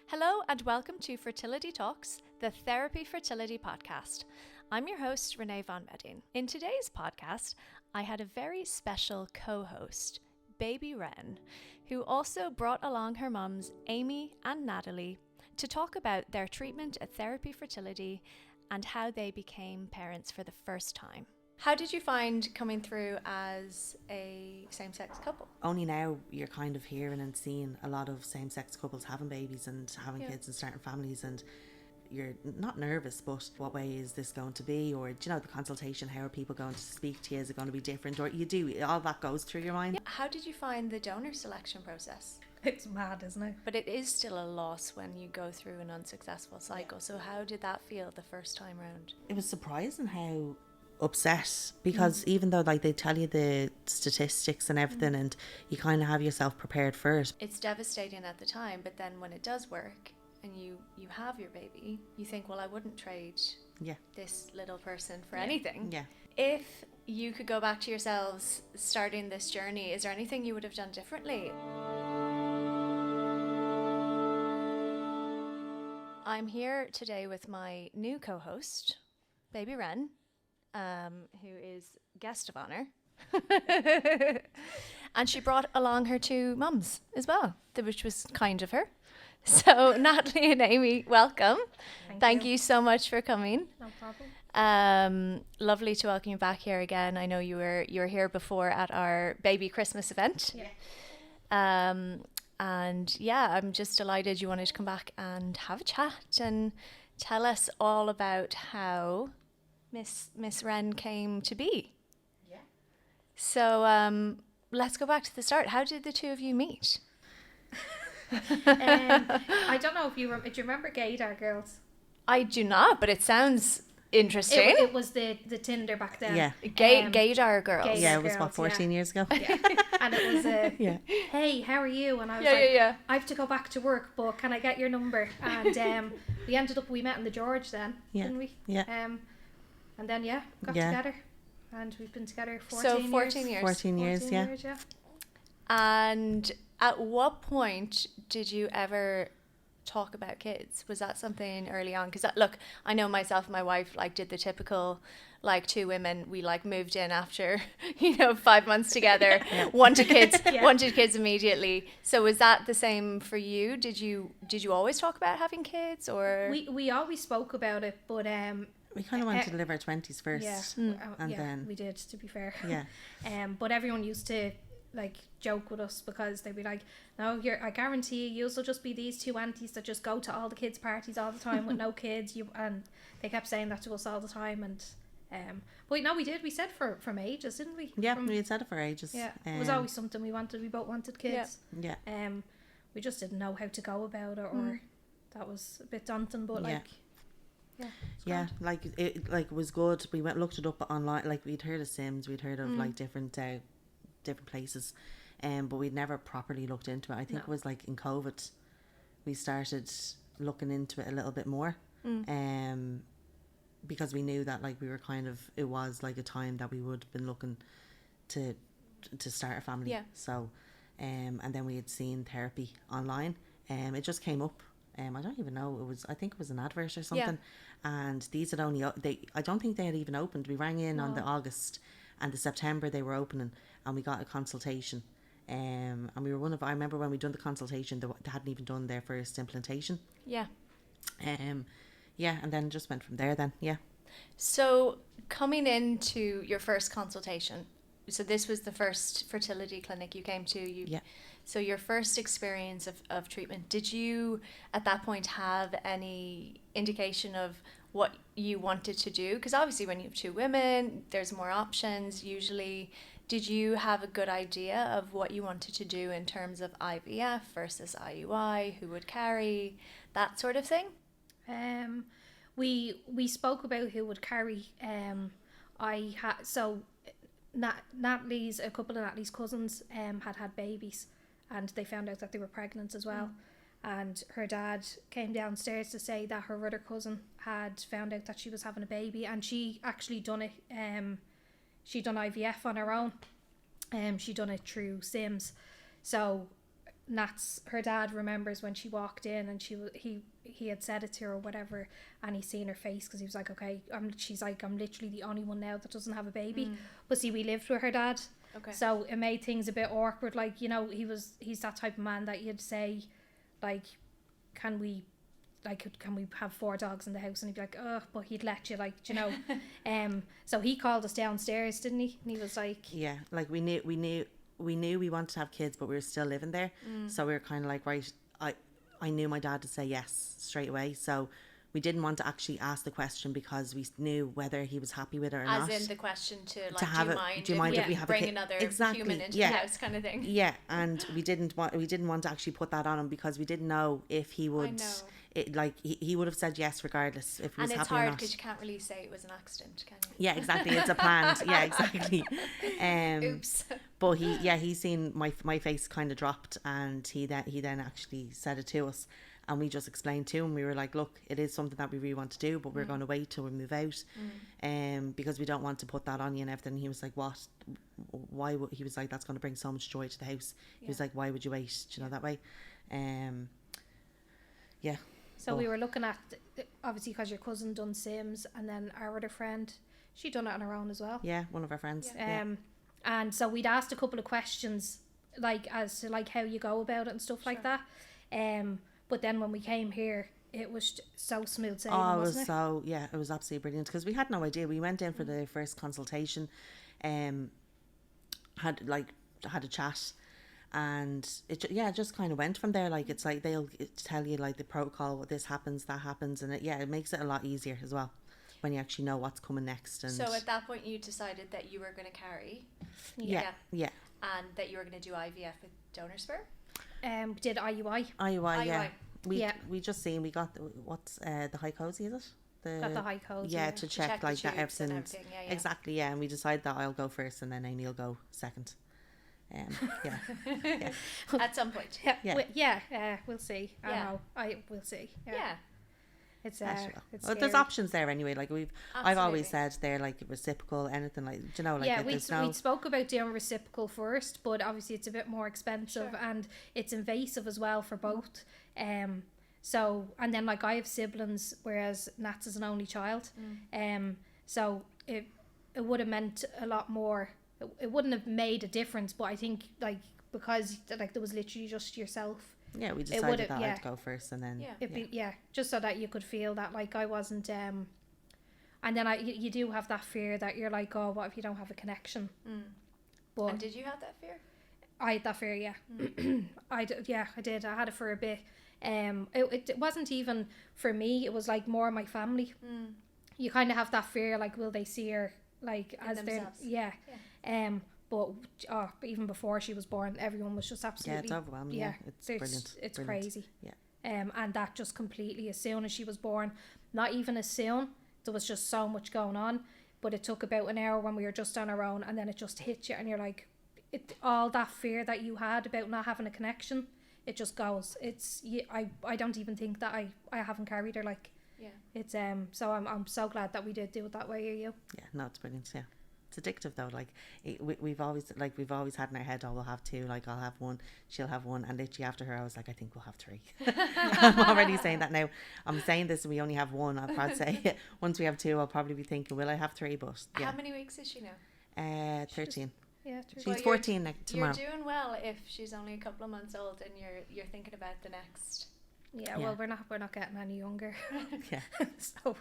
Hello and welcome to Fertility Talks, the Therapy Fertility podcast. I'm your host, Ranae von Meding. In today's podcast, I had a very special co-host, baby Wren, who also brought along her mums, Amy and Natalie, to talk about their treatment at Therapy Fertility and how they became parents for the first time. How did you find coming through as a same-sex couple? Only now you're kind of hearing and seeing a lot of same-sex couples having babies and having kids and starting families, and you're not nervous, but what way is this going to be? Or, do you know, the consultation, how are people going to speak to you? Is it going to be different? Or you do, all that goes through your mind. Yeah. How did you find the donor selection process? It's mad, isn't it? But it is still a loss when you go through an unsuccessful cycle. So how did that feel the first time round? It was surprising how upset, because even though like they tell you the statistics and everything and you kind of have yourself prepared for it, it's devastating at the time, but then when it does work and you have your baby, you think, well, I wouldn't trade this little person for anything. If you could go back to yourselves starting this journey, is there anything you would have done differently? I'm here today with my new co-host, baby Wren, who is guest of honour. And she brought along her two mums as well, which was kind of her. So Natalie and Amy, welcome. Thank you so much for coming. No problem. Lovely to welcome you back here again. I know you were here before at our baby Christmas event. And yeah, I'm just delighted you wanted to come back and have a chat and tell us all about how Miss Wren came to be. Yeah. So let's go back to the start. How did the two of you meet? I don't know if do you remember Gaydar Girls? I do not, but it sounds interesting. It was the Tinder back then. Yeah. Gaydar Girls. Gaydar it was Girls, what, 14 years ago. Yeah. And it was hey, how are you? And I was I have to go back to work, but can I get your number? And we met in the George then, didn't we? Yeah. And then got together, and we've been together 14 years. 14 years. 14 years, yeah. And at what point did you ever talk about kids? Was that something early on? Because look, I know myself and my wife did the typical two women. We moved in after 5 months together, wanted kids immediately. So was that the same for you? Did you always talk about having kids, or we always spoke about it, but we kind of wanted to live our 20s first, and then we did, to be fair. Yeah. But everyone used to joke with us, because they'd be like, no, I guarantee you'll just be these two aunties that just go to all the kids' parties all the time with no kids. And they kept saying that to us all the time. And but no, we did. We said from ages, didn't we? Yeah, we had said it for ages. Yeah, it was always something we wanted. We both wanted kids. Yeah. We just didn't know how to go about it, or that was a bit daunting. But it was good. We looked it up online. We'd heard of Sims, we'd heard of different places, but we'd never properly looked into it. I think it was in COVID we started looking into it a little bit more, because we knew that we were it was a time that we would have been looking to start a family. So and then we had seen therapy online, it just came up. I don't even know, I think it was an advert or something, and these had only I don't think they had even opened. We rang in on the August, and the September they were opening, and we got a consultation, and we were I remember when we done the consultation, they hadn't even done their first implantation. And then just went from there then. So coming into your first consultation, so this was the first fertility clinic you came to. So your first experience of treatment, did you at that point have any indication of what you wanted to do? Because obviously when you have two women, there's more options usually. Did you have a good idea of what you wanted to do in terms of IVF versus IUI, who would carry, that sort of thing? We spoke about who would carry. Natalie's, a couple of Natalie's cousins had babies, and they found out that they were pregnant as well. And her dad came downstairs to say that her other cousin had found out that she was having a baby, and she actually done it. She done IVF on her own. She done it through Sims. So her dad remembers when she walked in and he had said it to her or whatever, and he seen her face because he was like, okay, she's like, I'm literally the only one now that doesn't have a baby. But see, we lived with her dad, so it made things a bit awkward. Like, you know, he's that type of man that you'd say, like, can we have 4 dogs in the house, and he'd be like, oh, but he'd let you, like, you know. So he called us downstairs, didn't he? And he was like, yeah, like we knew we wanted to have kids, but we were still living there. So we were kind of like, right, I knew my dad to say yes straight away. So we didn't want to actually ask the question because we knew whether he was happy with it or not. As in the question to like, do you mind if we have bring a kid? another Exactly. human into the house, kind of thing. Yeah, and we didn't want to actually put that on him because we didn't know if he would. He would have said yes regardless if he was happy or not. And it's hard because you can't really say it was an accident, can you? Yeah, exactly. It's a planned. Yeah, exactly. Oops. But he seen my face kind of dropped, and he then actually said it to us, and we just explained to him. We were like, look, it is something that we really want to do, but we're going to wait till we move out, because we don't want to put that on you and everything. And he was like, what? Why would? He was like, that's going to bring so much joy to the house. He was like, why would you wait? You know, that way. Yeah. So we were looking at, obviously, because your cousin done Sims, and then our other friend, she done it on her own as well. Yeah, one of our friends. Yeah. And so we'd asked a couple of questions, like as to like how you go about it and stuff like that. But then when we came here, it was so smooth sailing. Oh, it was absolutely brilliant because we had no idea. We went in for the first consultation, had a chat. And it just kind of went from there. Like, it's like they'll tell you like the protocol, this happens, that happens, and it makes it a lot easier as well when you actually know what's coming next. And so at that point you decided that you were going to carry. Yeah. And that you were going to do IVF with donor sperm. We did IUI. Yeah. We just seen, we got what's the high cozy, is it? Got the high codes. Yeah, to check like that everything. Yeah. Exactly. Yeah, and we decided that I'll go first and then Amy will go second. At some point. We'll see. We'll see. Yeah. It's well, there's options there anyway. Like I've always said they're like reciprocal, anything like, you know, like we spoke about doing reciprocal first, but obviously it's a bit more expensive and it's invasive as well for both. So, and then like I have siblings, whereas Nats is an only child. So it would have meant a lot more. It wouldn't have made a difference, but I think like because like there was literally just yourself. Yeah, we decided that I'd go first, and then just so that you could feel that like I wasn't. And then you do have that fear that you're like, oh, what if you don't have a connection? But and did you have that fear? I had that fear, yeah. I did. I had it for a bit. It wasn't even for me. It was like more my family. You kind of have that fear, like, will they see her like as they're but even before she was born, everyone was just absolutely it's overwhelming. It's brilliant. It's brilliant. crazy. And that just completely, as soon as she was born, not even as soon, there was just so much going on, but it took about an hour when we were just on our own, and then it just hit you and you're like, all that fear that you had about not having a connection, it just goes. I don't even think that I haven't carried her, like. It's so I'm so glad that we did do it that way. Are you? Yeah, no, it's brilliant. Yeah, it's addictive though. Like we've always had in our head, oh, we'll have 2. Like, I'll have 1, she'll have 1, and literally after her, I was like, I think we'll have 3. I'm already saying that now. I'm saying this, and we only have 1. I'll probably say once we have 2, I'll probably be thinking, will I have 3? But how many weeks is she now? 13. She's 14 tomorrow. You're doing well if she's only a couple of months old, and you're thinking about the next. Yeah, well, we're not getting any younger. So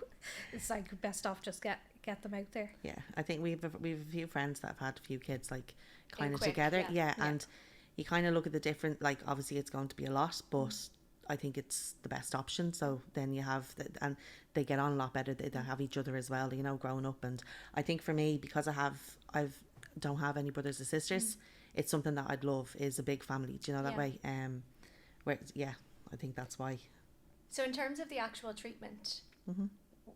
it's like best off just get them out there. Yeah, I think we've a few friends that have had a few kids like kind of together. And you kind of look at the different, like, obviously it's going to be a lot, but I think it's the best option. So then you have and they get on a lot better. They have each other as well, you know, growing up. And I think for me, because I don't have any brothers or sisters, it's something that I'd love is a big family. Do you know that way? I think that's why. So in terms of the actual treatment,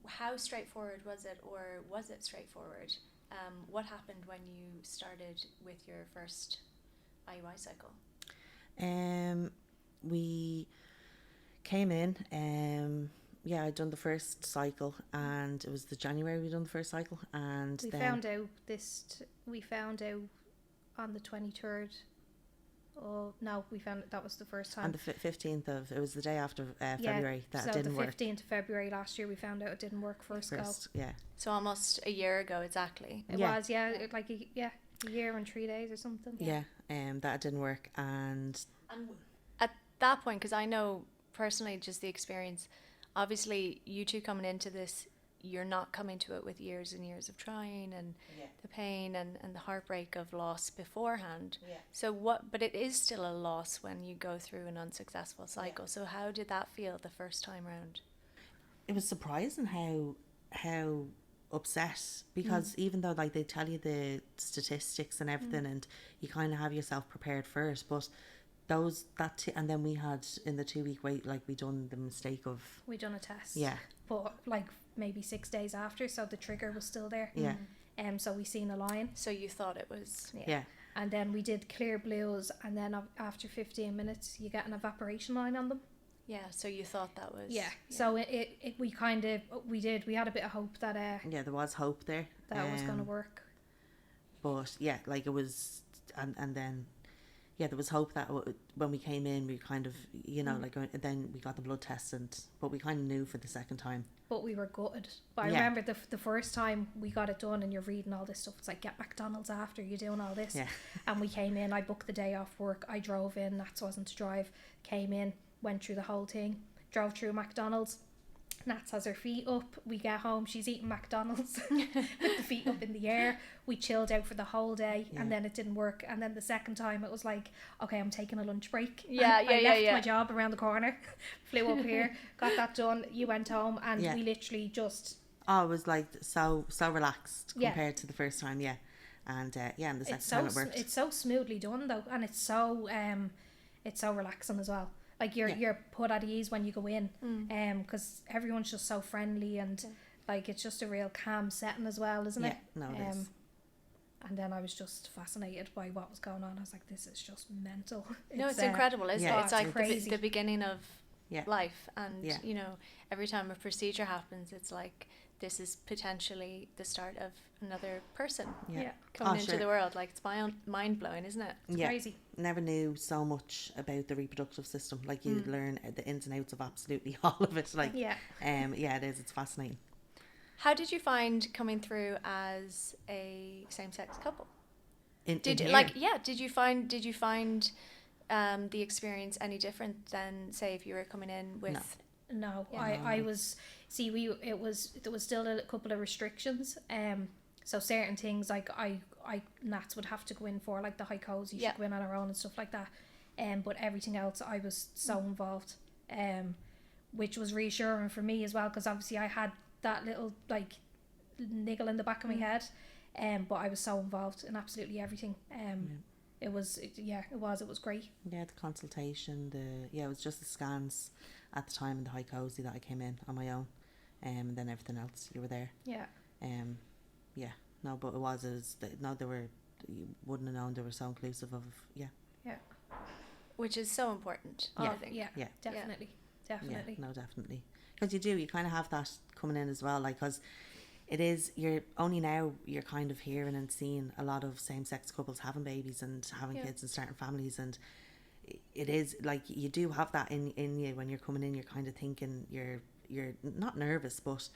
how straightforward was it, or was it straightforward? What happened when you started with your first IUI cycle? We came in, I'd done the first cycle, and it was the January we done the first cycle, and we found out on the 23rd Oh no, we found that was the first time. On the 15th of, it was the day after February that it didn't work. So the 15th of February last year we found out it didn't work first go. Yeah. So almost a year ago exactly. It was, like a year and 3 days or something. Yeah, that it didn't work. And at that point, because I know personally just the experience, obviously you two coming into this, you're not coming to it with years and years of trying and the pain and the heartbreak of loss beforehand. So but it is still a loss when you go through an unsuccessful cycle. So how did that feel the first time round? It was surprising how upset, because even though like they tell you the statistics and everything and you kind of have yourself prepared for it, but and then we had in the 2 week wait, like we done the mistake of we done a test, but like maybe 6 days after, so the trigger was still there, so we seen a line, so you thought it was and then we did clear blues, and then after 15 minutes you get an evaporation line on them. So you thought that was so we had a bit of hope that there was hope there that was going to work, but like it was, and then there was hope that when we came in we kind of like then we got the blood test, but we kind of knew for the second time, but we were gutted. But I remember the first time we got it done and you're reading all this stuff, it's like, get McDonald's after you're doing all this, and we came in, I booked the day off work, I drove in, Nats wasn't to drive, came in, went through the whole thing, drove through McDonald's, Nats has her feet up, we get home, she's eating McDonald's with the feet up in the air. We chilled out for the whole day, and then it didn't work, and then the second time it was like, okay, I'm taking a lunch break. I left my job around the corner, flew up here, got that done, you went home, and we literally just it was like so relaxed compared to the first time. And and the second time it worked. It's so smoothly done though, and it's so relaxing as well. Like you're put at ease when you go in, because everyone's just so friendly, and like it's just a real calm setting as well, isn't it? No, it is. And then I was just fascinated by what was going on. I was like, this is just mental. It's incredible, isn't it? It's like crazy. the beginning of life, and you know, every time a procedure happens, it's like this is potentially the start of another person coming into the world. Like, it's mind blowing, isn't it? It's crazy. Never knew so much about the reproductive system. Like, you learn the ins and outs of absolutely all of it. Like, it is. It's fascinating. How did you find coming through as a same-sex couple? Did you find the experience any different than, say, if you were coming in with? No, I was. See, there was still a couple of restrictions. So certain things like Nats would have to go in for, like the hycos, you should go in on her own and stuff like that. But everything else, I was so involved. Which was reassuring for me as well, because obviously I had that little like niggle in the back of my head. But I was so involved in absolutely everything. It was great. Yeah, the consultation, it was just the scans at the time and the hycos that I came in on my own, and then everything else you were there. But they were, you wouldn't have known, they were so inclusive of which is so important. I think. Definitely. Definitely, because you kind of have that coming in as well, like, because it is, you're kind of hearing and seeing a lot of same-sex couples having babies and having kids and starting families, and it is like you do have that in you when you're coming in. You're kind of thinking, you're not nervous, but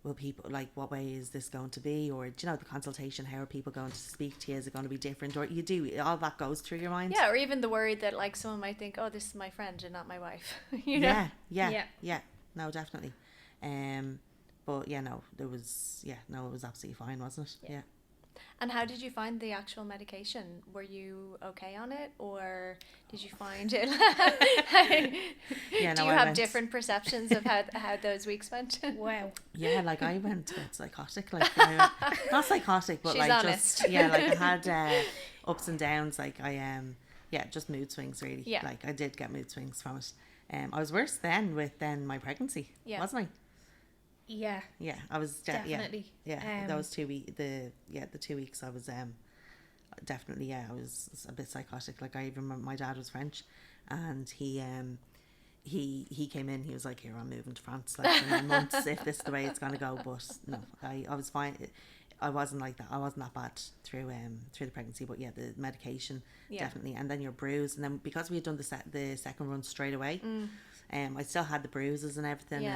will people, like, what way is this going to be, or the consultation, how are people going to speak to you, is it going to be different, or all that goes through your mind, or even the worry that, like, someone might think, oh, this is my friend and not my wife. No, definitely. But it was absolutely fine, wasn't it? And how did you find the actual medication? Were you okay on it, or did you find it? Do you have different perceptions of how those weeks went? Wow. Yeah, like I went a bit psychotic, like not psychotic, but she's like honest. Just like I had ups and downs, like I just mood swings really. Like I did get mood swings from it. I was worse then with my pregnancy, wasn't I? Yeah, I was definitely. That was 2 weeks. The 2 weeks I was definitely I was a bit psychotic. Like, I remember my dad was French, and he came in. He was like, "Here, I'm moving to France, like, in 9 months if this is the way it's gonna go." But no, I was fine. I wasn't like that. I wasn't that bad through the pregnancy, but yeah, the medication definitely, and then you're bruised, and then because we had done the second run straight away, I still had the bruises and everything,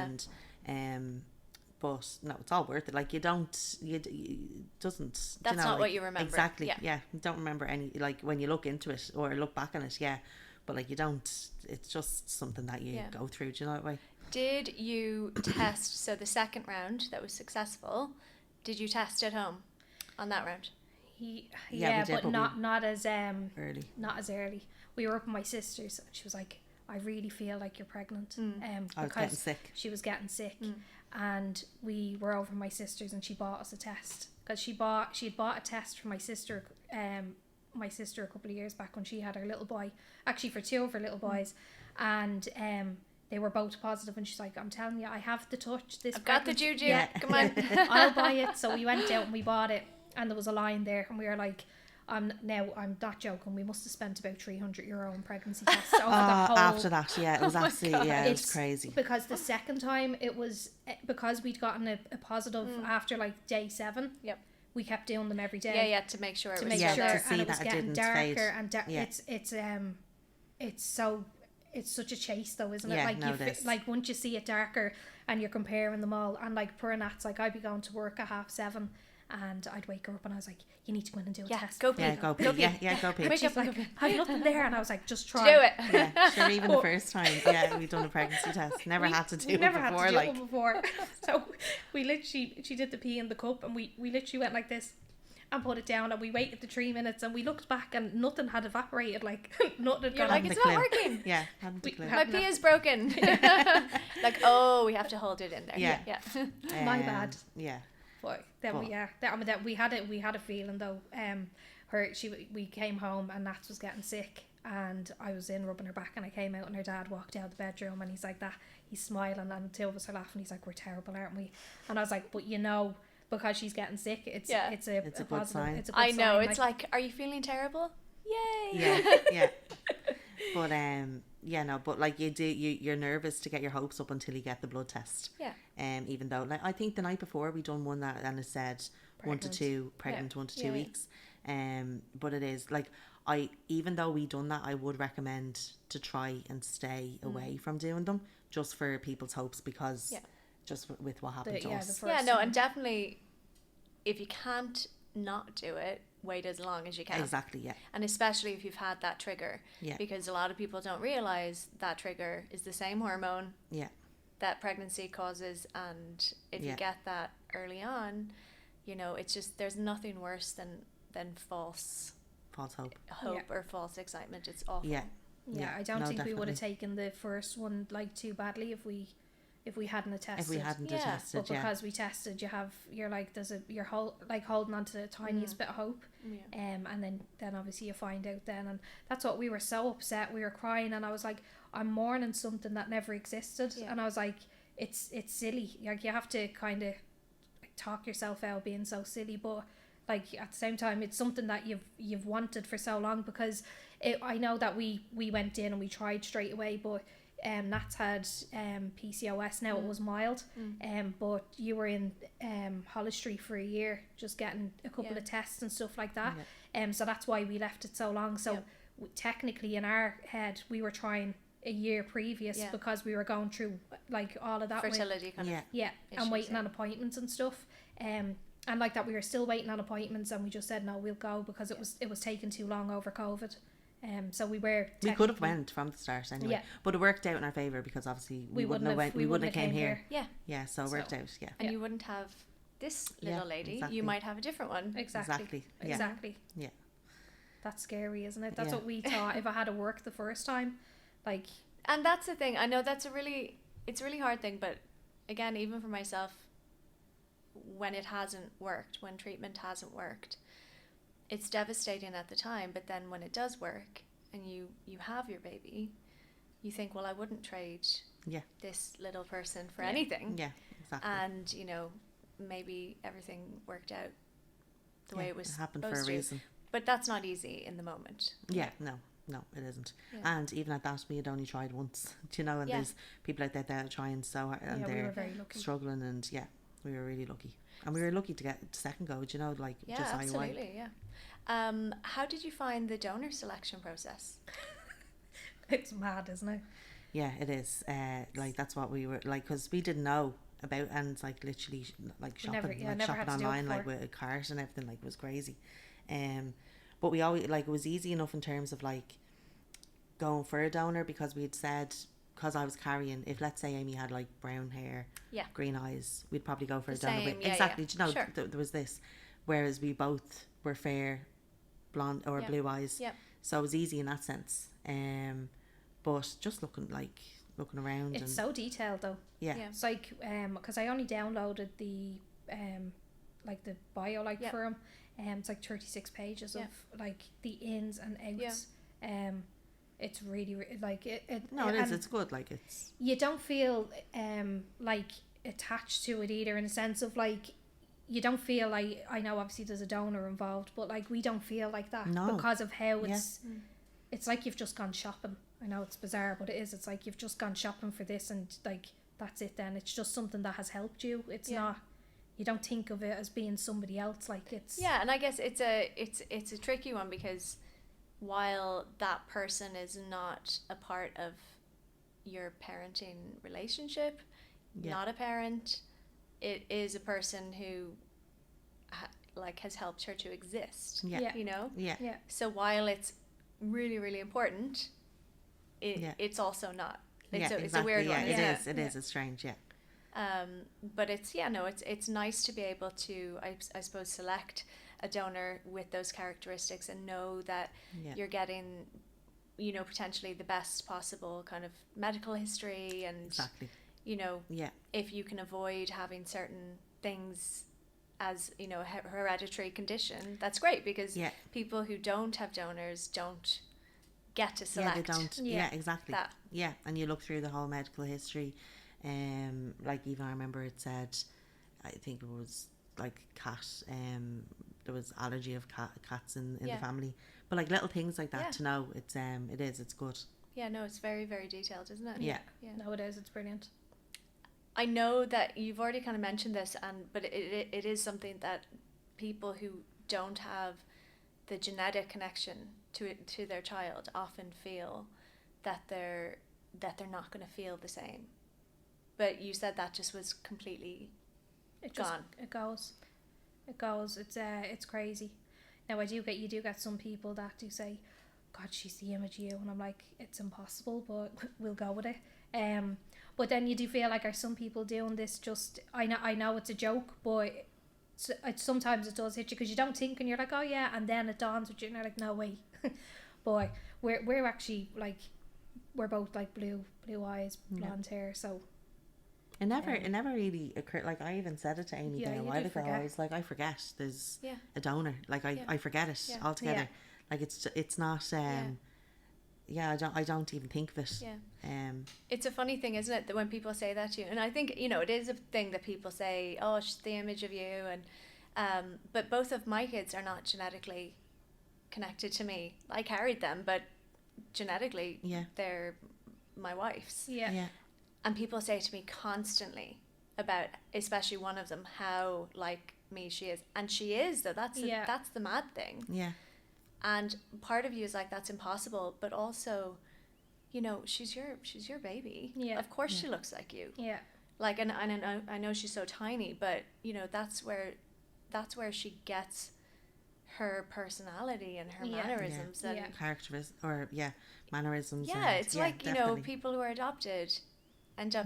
and but no, it's all worth it. Like you doesn't. That's not what you remember. Exactly. Yeah, you don't remember any, like when you look into it or look back on it. Yeah, but like you don't. It's just something that you go through. Do you know that way? Did you test? So the second round that was successful, did you test at home on that round? Yeah, but not as early. Not as early. We were up with my sisters, and she was like, "I really feel like you're pregnant." I was getting sick. She was getting sick, and we were over my sisters, and she bought us a test because she had bought a test for my sister. My sister a couple of years back when she had her little boy, actually for two of her little boys, and they were both positive, and she's like, "I'm telling you, I have the touch. I've got the juju. Come on, I'll buy it." So we went out and we bought it, and there was a line there, and we were like, I'm not joking. We must have spent about €300 on pregnancy tests over the whole. After that, it was absolutely, it was crazy. Because the second time it was because we'd gotten a positive after like day 7. Yep. We kept doing them every day. Yeah, to make sure it was to see and it was that getting it didn't darker fade. and it's such a chase though, isn't it? Yeah, like like once you see it darker and you're comparing them all, and like poor Nat's like, I'd be going to work at 7:30 and I'd wake her up and I was like, you need to go in and do a test. Go pee. Go pee. Go pee. And she's like, I've nothing there, and I was like, just try. Do it. Yeah, sure. Even the first time, we've done a pregnancy test. Never had to do it before. So she did the pee in the cup, and we literally went like this and put it down, and we waited the 3 minutes, and we looked back and nothing had evaporated. Like nothing had You're gone. like, it's not working. Yeah, hadn't a clue. My pee is broken. Like, we have to hold it in there. Yeah. My bad. Yeah. But then we had a feeling though. We came home and Nats was getting sick, and I was in rubbing her back, and I came out and her dad walked out of the bedroom, and he's like that. He's smiling, and the two of us are laughing. He's like, "We're terrible, aren't we?" And I was like, "But because she's getting sick, it's a good positive sign. It's a good I know. sign. It's like, are you feeling terrible? Yay! Yeah. But but like you're nervous to get your hopes up until you get the blood test. Yeah. Even though, like, I think the night before we done one that, and it said pregnant. 1 to 2 pregnant, 1 to 2 weeks. But it is like, even though we done that, I would recommend to try and stay away from doing them, just for people's hopes, because just with what happened to us. And definitely, if you can't not do it, wait as long as you can. Exactly, yeah. And especially if you've had that trigger. Yeah. Because a lot of people don't realise that trigger is the same hormone that pregnancy causes, and if you get that early on, it's just, there's nothing worse than false hope or false excitement. It's awful. Yeah, I don't think we would have taken the first one like too badly if we hadn't tested. If we hadn't tested, but because we tested, you're holding on to the tiniest bit of hope, and then obviously you find out then, and that's what we were so upset. We were crying, and I was like, I'm mourning something that never existed, and I was like, it's silly. Like, you have to kind of talk yourself out being so silly, but like at the same time, it's something that you've wanted for so long, because I know that we went in and we tried straight away, but Nat's had PCOS. Now it was mild, but you were in Hollistree for a year, just getting a couple of tests and stuff like that. So that's why we left it so long. So technically, in our head, we were trying a year previous, because we were going through like all of that fertility kind of issues, and waiting on appointments and stuff. And like that, we were still waiting on appointments, and we just said no, we'll go, because it was taking too long over COVID. So we could have went from the start anyway, but it worked out in our favour, because obviously we wouldn't have came here. So it worked out. And you wouldn't have this little lady. Exactly. You might have a different one. Exactly. Yeah. That's scary, isn't it? That's what we thought. If I had to work the first time, like. And that's the thing. I know it's a really hard thing, but again, even for myself, when it hasn't worked, when treatment hasn't worked, it's devastating at the time, but then when it does work and you have your baby, you think, well, I wouldn't trade this little person for anything. Yeah, exactly. And, maybe everything worked out the way it was happened supposed for a reason. But that's not easy in the moment. Yeah, no, it isn't. Yeah. And even at that, we had only tried once, and there's people out there that are trying so hard, and they're struggling, and we were really lucky. And we were lucky to get second go, you know, like yeah, just absolutely, yeah. How did you find the donor selection process? It's mad, isn't it? Yeah, it is. Like that's what we were like, because we didn't know about, and it's like literally like shopping, shopping online, like with a cart and everything, like it was crazy. But we always, like, it was easy enough in terms of like going for a donor, because we'd said, because I was carrying, if let's say Amy had like brown hair, green eyes, we'd probably go for a donor with, exactly. Do you know, sure. There was this, whereas we both were fair, blonde or blue eyes, so it was easy in that sense. But just looking around, it's so detailed though. Yeah. It's like because I only downloaded the like the bio for him. It's like 36 pages of like the ins and outs. It's really like it. No, it is. It's good. Like it's. You don't feel like attached to it either, in a sense of like, you don't feel like, I know obviously there's a donor involved, but like we don't feel like that because of how it's. It's like you've just gone shopping. I know it's bizarre, but it is. It's like you've just gone shopping for this, and like that's it. Then it's just something that has helped you. It's not. You don't think of it as being somebody else. Like it's. Yeah, and I guess it's a tricky one, because while that person is not a part of your parenting relationship, not a parent, it is a person who has helped her to exist. You know. So while it's really, really important, it's also not. It's a weird one. It is. It's strange. But it's nice to be able to, I suppose, select a donor with those characteristics and know that you're getting, you know, potentially the best possible kind of medical history, and you know, if you can avoid having certain things as, you know, a hereditary condition, that's great, because people who don't have donors don't get to select. They don't. Exactly. That. Yeah, and you look through the whole medical history, like even I remember it said, I think it was like cat, there was allergy of cats in the family, but like little things like that to know. It's good. Yeah, no, it's very, very detailed, isn't it? Yeah. No, it is. It's brilliant. I know that you've already kind of mentioned this, but it is something that people who don't have the genetic connection to their child often feel that they're not going to feel the same. But you said that just was completely gone. It goes. It's crazy. Now you do get some people that do say, God, she's the image of you, and I'm like, it's impossible, but we'll go with it. But then you do feel like, are some people doing this just, I know it's a joke, but sometimes it does hit you, because you don't think, and you're like, oh yeah, and then it dawns with you, and you're like, no way. Boy, we're actually like, we're both like blue eyes, blonde hair, so it never really occurred. Like I even said it to Amy there a while ago. I was like, I forget there's a donor. Like I forget it altogether. Like it's not. I don't even think of it. It's a funny thing, isn't it, that when people say that to you, and I think, you know, it is a thing that people say, oh, she's the image of you, and but both of my kids are not genetically connected to me. I carried them, but genetically they're my wife's. And people say to me constantly about, especially one of them, how like me she is, and she is though. That's the mad thing. And part of you is like, that's impossible, but also, you know, she's your baby. Of course she looks like you. Like, and I know she's so tiny, but you know, that's where she gets her personality and her mannerisms and characteristics, or mannerisms. It's like, you know, people who are adopted end up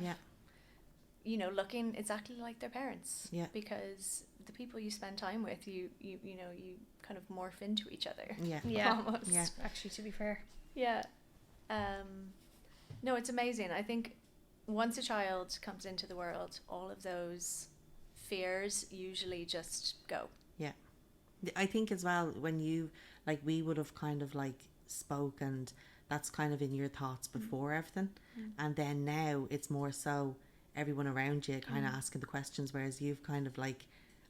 you know, looking exactly like their parents, because the people you spend time with, you know, you kind of morph into each other. Almost. Actually, to be fair. No, it's amazing. I think once a child comes into the world, all of those fears usually just go. I think as well, when you, like, we would have kind of like spoke, and that's kind of in your thoughts before everything, and then now it's more so everyone around you kind of asking the questions, whereas you've kind of like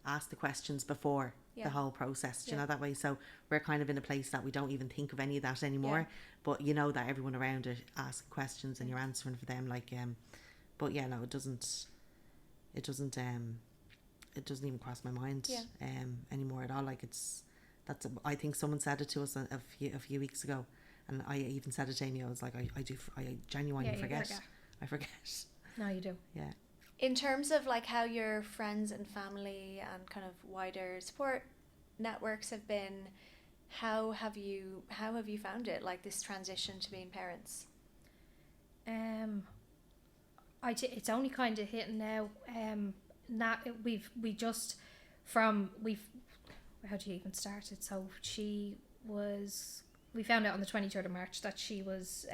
asked the questions before the whole process, you know, that way. So we're kind of in a place that we don't even think of any of that anymore, but you know that everyone around it asks questions and you're answering for them, like but no, it doesn't it doesn't even cross my mind anymore at all. Like I think someone said it to us a few weeks ago, and I even said it to Amy. I was like, I genuinely forget. I forget. No, you do. Yeah. In terms of like how your friends and family and kind of wider support networks have been, how have you found it, like this transition to being parents? It's only kind of hitting now. How do you even start it? So we found out on the 23rd of March that she was,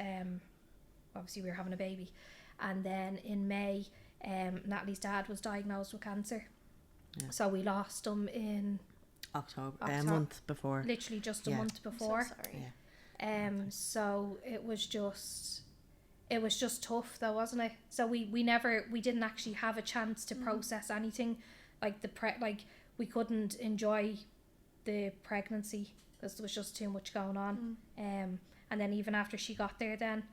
obviously we were having a baby, and then in May, Natalie's dad was diagnosed with cancer. Yeah. So we lost him in October, a month before. Literally just a month before. I'm so sorry. Yeah. So it was just tough though, wasn't it? So we didn't actually have a chance to process anything, like we couldn't enjoy the pregnancy because there was just too much going on. And then even after she got there, then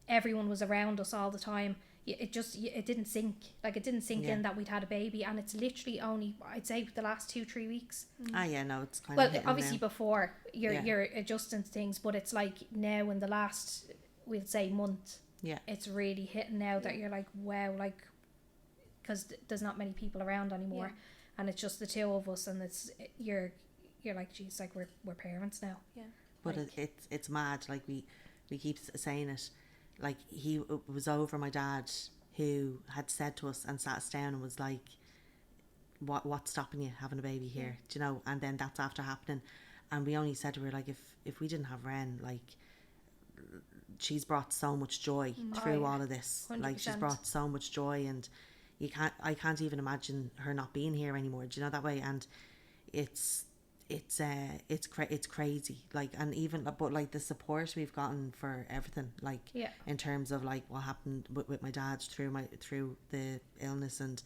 everyone was around us all the time. It didn't sink in that we'd had a baby, and it's literally only, I'd say, the last 2-3 weeks. It's kind of well, obviously now. Before you're adjusting things, but it's like now in the last, we'll say, month, it's really hitting now that you're like, wow, like, because there's not many people around anymore, and it's just the two of us, and you're like, geez, like we're parents now. But like, it's mad. Like we keep saying it. Like it was over my dad who had said to us and sat us down and was like, what's stopping you having a baby here? Do you know? And then that's after happening, and we only said to her, like, if we didn't have Wren, like, she's brought so much joy through all of this. 100%. Like, she's brought so much joy, and I can't even imagine her not being here anymore. Do you know that way? And it's crazy, like, and even but like the support we've gotten for everything, like in terms of like what happened with my dad through the illness, and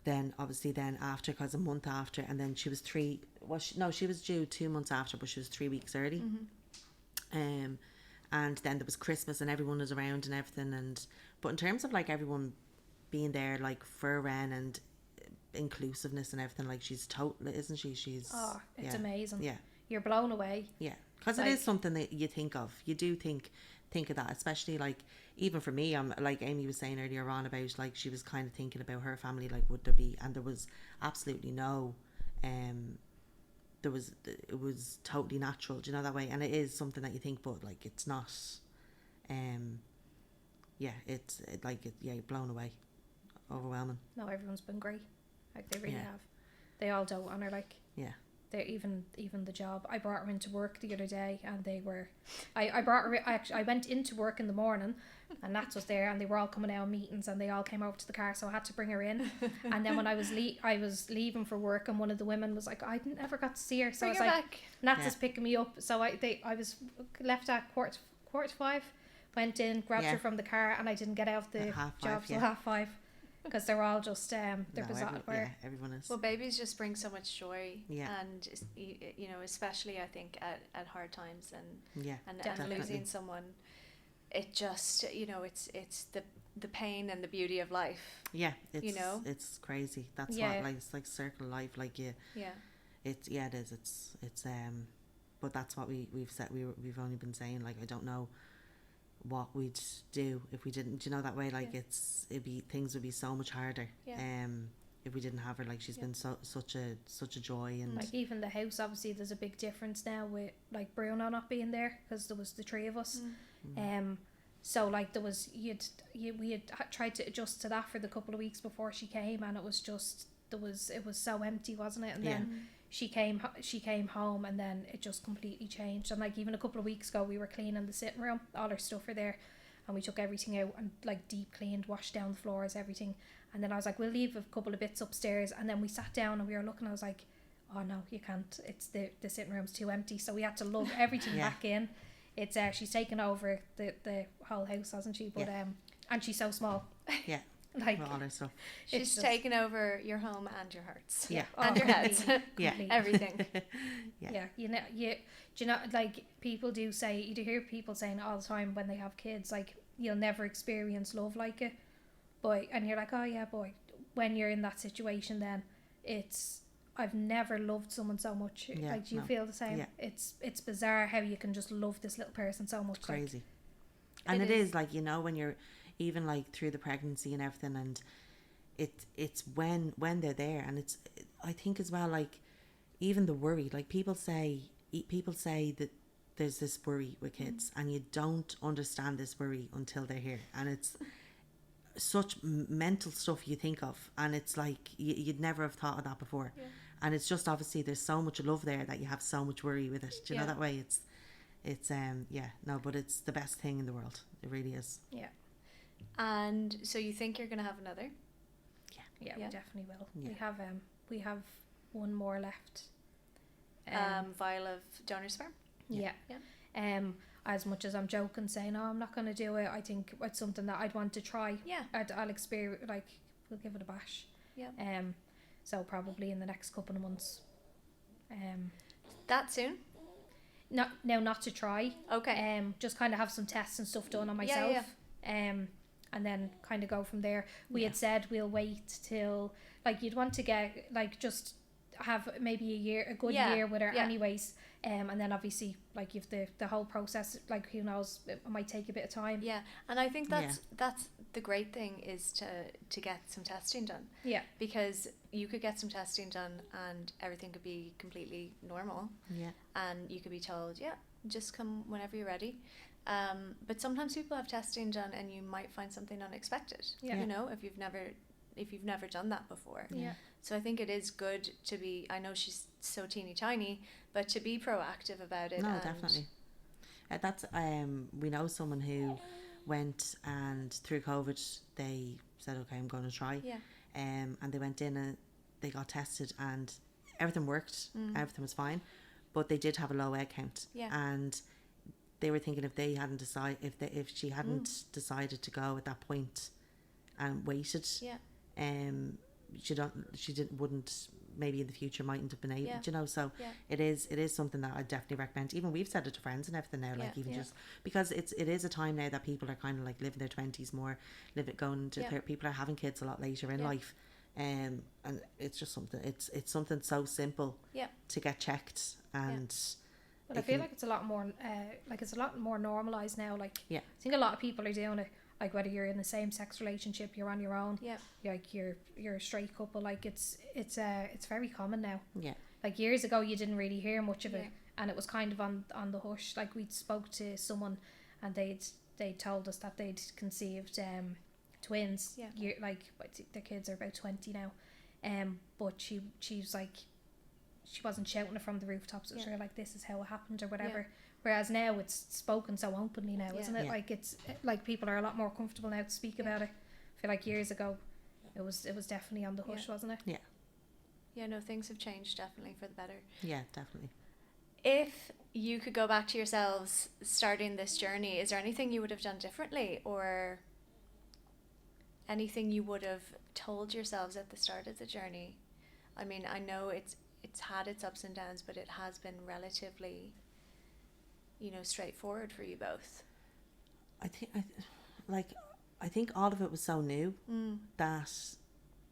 then obviously then after, because a month after, and then she was she was due 2 months after, but she was 3 weeks early. And then there was Christmas and everyone was around and everything, but in terms of like everyone being there, like, for Wren and inclusiveness and everything, like, she's total, isn't she? It's amazing. You're blown away. Because it is something that you think of. You do think of that, especially like, even for me, I'm like Amy was saying earlier on about, like, she was kind of thinking about her family, like, would there be, and there was absolutely no, it was totally natural, do you know that way? And it is something that you think, but like, it's not, you're blown away, overwhelming. No, everyone's been great. Like, they really have. They all don't, and are like, they're even the job. I brought her into work the other day, and they were, I brought her, I went into work in the morning, and Nats was there, and they were all coming out of meetings, and they all came over to the car, so I had to bring her in. And then when I was leaving for work, and one of the women was like, I never got to see her, so I was like, back. Nats is picking me up. So I was left at quarter to 5, went in, grabbed her from the car, and I didn't get out of the job till 5:30. Because they're all just they're bizarre. Everyone is. Well, babies just bring so much joy, and you know, especially I think at hard times and losing someone, it just, you know, it's the pain and the beauty of life. It's, you know, it's crazy. That's what, like, it's like circle of life, like, it is. It's but that's what we've said. We've only been saying, like, I don't know what we'd do if we didn't, you know, that way, like, things would be so much harder if we didn't have her. Like, she's been such a joy, and like, even the house, obviously there's a big difference now with, like, Bruno not being there, because there was the 3 of us. So, like, there was we had tried to adjust to that for the couple of weeks before she came, and it was just, it was so empty, wasn't it? And then she came home, and then it just completely changed. And, like, even a couple of weeks ago, we were cleaning the sitting room, all her stuff were there, and we took everything out and, like, deep cleaned, washed down the floors, everything. And then I was like, we'll leave a couple of bits upstairs. And then we sat down and we were looking, I was like, oh no, you can't, it's the sitting room's too empty. So we had to lug everything back in. It's she's taken over the whole house, hasn't she? But and she's so small. Like, all her stuff. She's taken over your home and your hearts. And your heads. Everything. You know, like, people do say, you do hear people saying all the time when they have kids, like, you'll never experience love like it, boy, and you're like, oh yeah, boy, when you're in that situation, then I've never loved someone so much. Like, do you feel the same? Yeah. It's bizarre how you can just love this little person so much. It's crazy. And it is like, you know, when you're even like through the pregnancy and everything, and it's when they're there, and it's, I think as well, like even the worry, like people say that there's this worry with kids, and you don't understand this worry until they're here, and it's such mental stuff you think of, and it's like you'd never have thought of that before. And it's just, obviously there's so much love there that you have so much worry with it. Do you know that way? It's but it's the best thing in the world. It really is. Yeah. And so you think you're gonna have another? Yeah, we definitely will. Yeah. We have one more left. Vial of donor sperm. Yeah. As much as I'm joking saying, no, I'm not going to do it, I think it's something that I'd want to try. Yeah. I'll experience, like, we'll give it a bash. Yeah. So probably in the next couple of months. That soon? Not to try. Okay. Just kind of have some tests and stuff done on myself. Yeah. And then kind of go from there. We had said we'll wait till, like, you'd want to get, like, just have maybe a good year with her anyways, and then obviously, like, if the whole process, like, who knows, it might take a bit of time. And I think that's the great thing, is to get some testing done, because you could get some testing done and everything could be completely normal, and you could be told, just come whenever you're ready, but sometimes people have testing done and you might find something unexpected, you know, if you've never done that before. So I think it is good to be, I know she's so teeny tiny, but to be proactive about it. No, definitely. That's we know someone who went, and through COVID they said, okay, I'm going to try. And they went in and they got tested and everything worked, everything was fine, but they did have a low egg count. And they were thinking, if she hadn't decided to go at that point and waited, wouldn't maybe in the future mightn't have been able, you know. So it is something that I definitely recommend. Even we've said it to friends and everything now, like even just because it is a time now that people are kind of like living their 20s more, going to people are having kids a lot later in life, and it's just something, it's something so simple to get checked. And but I feel like it's a lot more normalized now. Like, I think a lot of people are doing it. Like, whether you're in the same sex relationship, you're on your own, like you're a straight couple, like it's very common now. Like, years ago you didn't really hear much of it, and it was kind of on the hush. Like, we spoke to someone and they told us that they'd conceived twins. Like, their kids are about 20 now, but she's like, she wasn't shouting it from the rooftops. It was really like, this is how it happened or whatever. Whereas now it's spoken so openly now, isn't it? Like, it's like people are a lot more comfortable now to speak about it. I feel like years ago it was definitely on the hush, wasn't it? No, things have changed definitely for the better. Definitely. If you could go back to yourselves starting this journey, is there anything you would have done differently, or anything you would have told yourselves at the start of the journey? I mean, I know it's had its ups and downs, but it has been relatively, you know, straightforward for you both. I think all of it was so new that,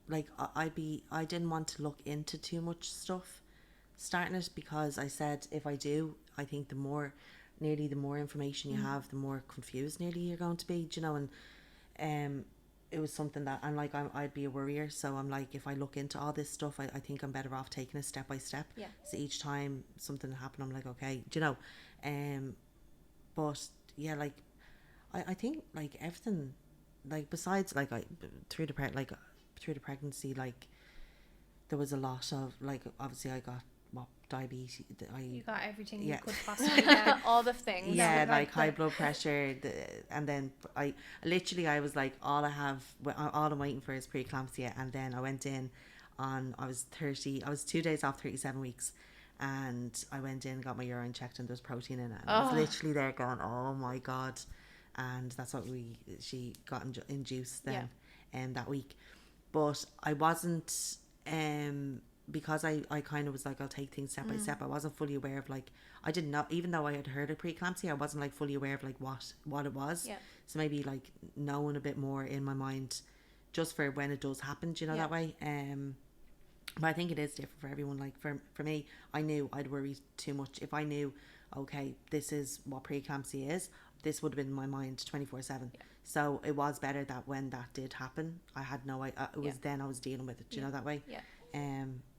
like, I didn't want to look into too much stuff starting it, because I said, if I do, I think the more information you have, the more confused nearly you're going to be, you know. And it was something that I'm like, I'd be a worrier, so I'm like, if I look into all this stuff, I think I'm better off taking it step by step. So each time something happened, I'm like, okay, do you know. But like, I think, like, everything, like, besides, like, through the pregnancy, like, there was a lot of, like, obviously I got diabetes. You got everything you could possibly get. All the things. Like high blood pressure, and then I was like, all I'm waiting for is preeclampsia. And then I went in on, I was 2 days off 37 weeks. And I went in and got my urine checked, and there's protein in it. And I was literally there going, oh my God. And that's what she got induced then that week. But I wasn't, because I kind of was like, I'll take things step by step. I wasn't fully aware of, like, I didn't know, even though I had heard of preeclampsia, I wasn't, like, fully aware of, like, what it was. So maybe, like, knowing a bit more in my mind just for when it does happen, do you know, that way. But I think it is different for everyone. Like for me, I knew I'd worry too much. If I knew, okay, this is what preeclampsia is, this would have been in my mind 24/7. So it was better that when that did happen, I had no idea. It was then I was dealing with it, do you know, that way.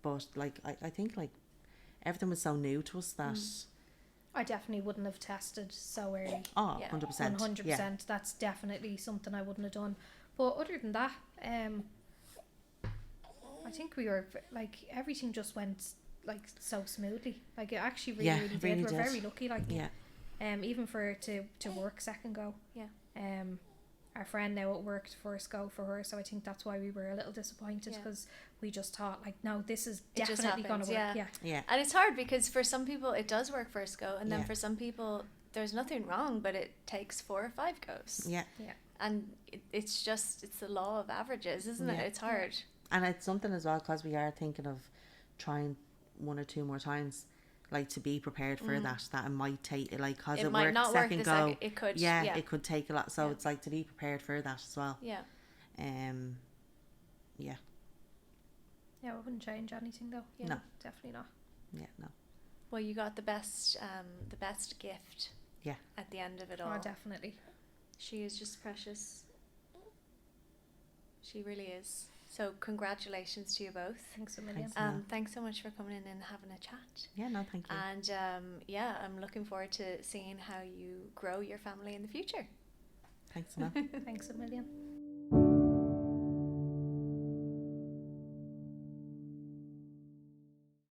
But like I think like everything was so new to us that I definitely wouldn't have tested so early. 100%. 100%. That's definitely something I wouldn't have done. But other than that, I think we were like, everything just went like so smoothly. Like it actually really did. We're very lucky. Like even for it to work second go. Our friend now, it worked first go for her, so I think that's why we were a little disappointed, because we just thought like, no, this is definitely going to work. And it's hard because for some people it does work first go, and then for some people there's nothing wrong, but it takes 4 or 5 goes. And it's the law of averages, isn't it? It's hard. And it's something as well, because we are thinking of trying 1 or 2 more times, like to be prepared for that it might take, like, because it might worked not second work go, it could it could take a lot, so it's like to be prepared for that as well. Yeah, I wouldn't change anything though. No, definitely not. No. Well, you got the best gift at the end of it all. Oh, definitely. She is just precious. She really is. So congratulations to you both. Thanks a million. Thanks so much for coming in and having a chat. No, thank you. And I'm looking forward to seeing how you grow your family in the future. Thanks a lot. Thanks a million.